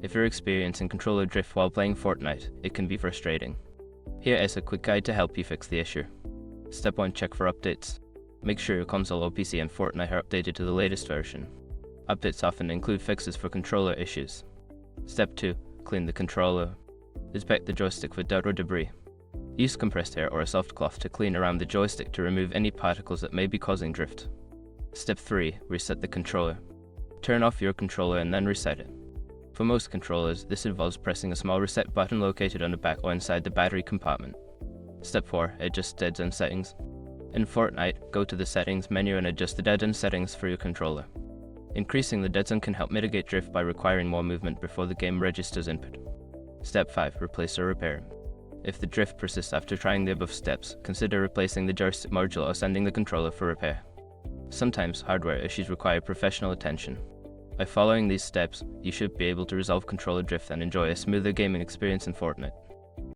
If you're experiencing controller drift while playing Fortnite, it can be frustrating. Here is a quick guide to help you fix the issue. Step 1. Check for updates. Make sure your console or PC and Fortnite are updated to the latest version. Updates often include fixes for controller issues. Step 2. Clean the controller. Inspect the joystick for dirt or debris. Use compressed air or a soft cloth to clean around the joystick to remove any particles that may be causing drift. Step 3. Reset the controller. Turn off your controller and then reset it. For most controllers, this involves pressing a small reset button located on the back or inside the battery compartment. Step 4. Adjust dead zone settings. In Fortnite, go to the settings menu and adjust the dead zone settings for your controller. Increasing the dead zone can help mitigate drift by requiring more movement before the game registers input. Step 5. Replace or repair. If the drift persists after trying the above steps, consider replacing the joystick module or sending the controller for repair. Sometimes hardware issues require professional attention. By following these steps, you should be able to resolve controller drift and enjoy a smoother gaming experience in Fortnite.